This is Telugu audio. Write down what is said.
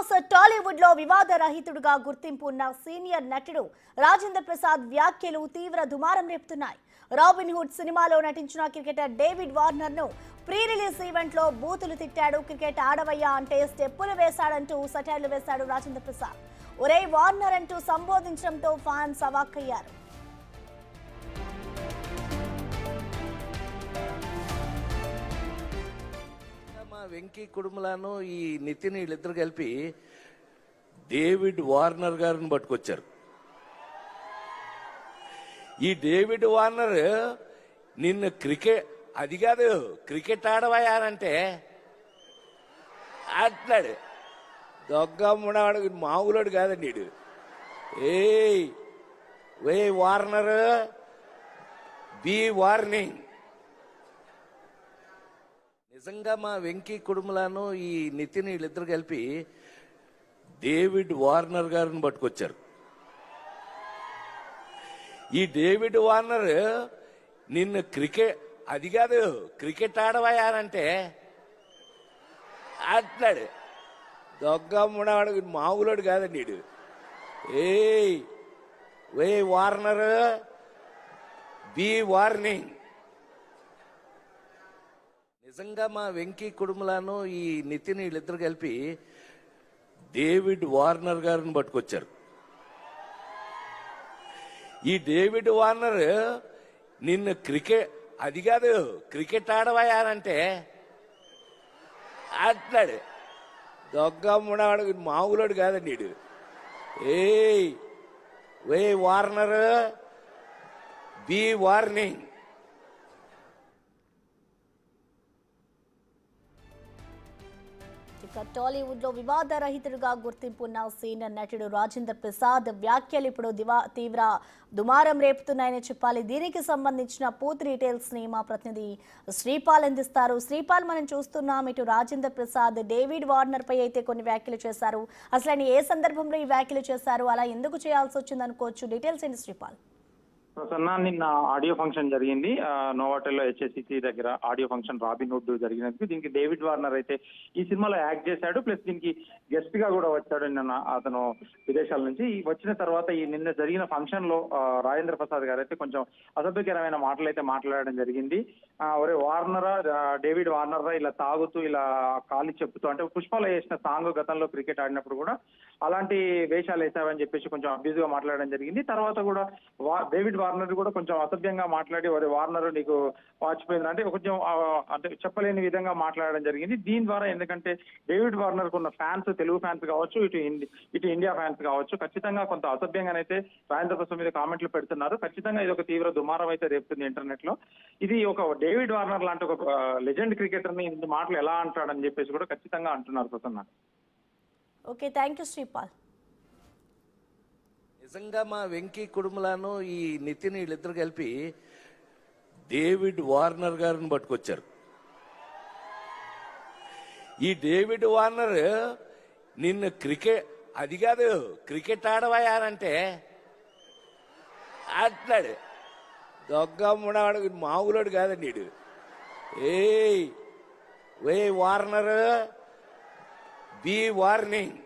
మాస్ టాలీవుడ్ లో వివాద రహితుడుగా గుర్తింపు ఉన్న సీనియర్ నటుడు రాజేంద్ర ప్రసాద్ వ్యాఖ్యలు తీవ్ర దుమారం రేపుతున్నాయి. రాబిన్ హుడ్ సినిమాలో నటించిన క్రికెటర్ డేవిడ్ వార్నర్ ను ప్రీ రిలీజ్ ఈవెంట్ లో బూతులు తిట్టాడు. క్రికెట్ ఆడవయ్యా అంటే స్టెప్పులు వేశాడంటూ సెటైర్లు వేశాడు రాజేంద్ర ప్రసాద్. ఒరే వార్నర్ అంటూ సంబోధించడంతో ఫ్యాన్స్ అవాక్కయ్యారు. వెంకీ కుడుములను ఈ నితిన్ వీళ్ళిద్దరు కలిపి డేవిడ్ వార్నర్ గారిని పట్టుకొచ్చారు. ఈ డేవిడ్ వార్నర్ నిన్ను అది కాదు క్రికెట్ ఆడవయానంటే అట్లాడు దొగ్గమ్ముడాడు మామూలుడు కాదండి వీడు. ఏ వార్నర్ బి వార్నింగ్. నిజంగా మా వెంకీ కుడుములను ఈ నితిన్ వీళ్ళిద్దరు కలిపి డేవిడ్ వార్నర్ గారిని పట్టుకొచ్చారు. ఈ డేవిడ్ వార్నర్ నిన్ను అది కాదు క్రికెట్ ఆడవయానంటే అట్లాడు దొగ్గమ్ముడాడు మామూలుడు కాదండి వీడు. ఏ వార్నర్ బి వార్నింగ్. నిజంగా మా వెంకీ కుడుములను ఈ నితిన్ వీళ్ళిద్దరు కలిపి డేవిడ్ వార్నర్ గారిని పట్టుకొచ్చారు. ఈ డేవిడ్ వార్నర్ నిన్ను అది కాదు క్రికెట్ ఆడవయానంటే అట్లాడు దొగ్గమ్ముడాడు మామూలుడు కాదండి వీడు. ఏ వార్నర్ బి వార్నింగ్. టాలీవుడ్ లో వివాద రహితుడుగా గుర్తింపు ఉన్న సీనియర్ నటుడు రాజేంద్ర ప్రసాద్ వ్యాఖ్యలు ఇప్పుడు తీవ్ర దుమారం రేపుతున్నాయని చెప్పాలి. దీనికి సంబంధించిన పూర్తి డీటెయిల్స్ ని మా ప్రతినిధి శ్రీపాల్ అందిస్తారు. శ్రీపాల్, మనం చూస్తున్నాం ఇటు రాజేంద్ర ప్రసాద్ డేవిడ్ వార్నర్ పై అయితే కొన్ని వ్యాఖ్యలు చేశారు. అసలు ఆయన ఏ సందర్భంలో ఈ వ్యాఖ్యలు చేశారు, అలా ఎందుకు చేయాల్సి వచ్చింది అనుకోవచ్చు? డీటెయిల్స్ ఏంటి శ్రీపాల్? ప్రసన్న, నిన్న ఆడియో ఫంక్షన్ జరిగింది నోవాటెల్లో హెచ్ఎస్సిసి దగ్గర ఆడియో ఫంక్షన్ రాబిన్ హుడ్ జరిగినందుకు. దీనికి డేవిడ్ వార్నర్ అయితే ఈ సినిమాలో యాక్ట్ చేశాడు, ప్లస్ దీనికి గెస్ట్ గా కూడా వచ్చాడు. నిన్న అతను విదేశాల నుంచి వచ్చిన తర్వాత ఈ నిన్న జరిగిన ఫంక్షన్ లో రాజేంద్ర ప్రసాద్ గారు అయితే కొంచెం అసభ్యకరమైన మాటలు అయితే మాట్లాడడం జరిగింది. ఒరే వార్నరా, డేవిడ్ వార్నర్ ఇలా తాగుతూ ఇలా కాలి చెప్పుతూ, అంటే పుష్పలో వేసిన సాంగ్ గతంలో క్రికెట్ ఆడినప్పుడు కూడా అలాంటి వేషాలు వేసావని చెప్పేసి కొంచెం అబ్యూజ్ గా మాట్లాడడం జరిగింది. తర్వాత కూడా డేవిడ్ వార్నర్ కూడా కొంచెం అసభ్యంగా మాట్లాడి ఒరే వార్నర్ నీకు వాచిపోయింది అంటే కొంచెం అంటే చెప్పలేని విధంగా మాట్లాడడం జరిగింది. దీని ద్వారా ఎందుకంటే డేవిడ్ వార్నర్ ఉన్న ఫ్యాన్స్, తెలుగు ఫ్యాన్స్ కావచ్చు, ఇటు ఇండియా ఫ్యాన్స్ కావచ్చు, ఖచ్చితంగా కొంత అసభ్యంగానైతే రాజేంద్ర ప్రసాద్ మీద కామెంట్లు పెడుతున్నారు. ఖచ్చితంగా ఇది ఒక తీవ్ర దుమారం అయితే రేపుతుంది ఇంటర్నెట్ లో. ఇది ఒక డేవిడ్ వార్నర్ లాంటి ఒక లెజెండ్ క్రికెటర్ ని ఇంత మాటలు ఎలా అంటాడని చెప్పేసి కూడా ఖచ్చితంగా అంటున్నారు Prasanna. Okay, thank you Sripal. నిజంగా మా వెంకీ కుడుములను ఈ నితిన్ వీళ్ళిద్దరు కలిపి డేవిడ్ వార్నర్ గారిని పట్టుకొచ్చారు. ఈ డేవిడ్ వార్నర్ నిన్ను అది కాదు క్రికెట్ ఆడవయానంటే అట్లాడు దొగ్గమ్ముడాడు మామూలుడు కాదండి వీడు. ఏ వార్నర్ బి వార్నింగ్.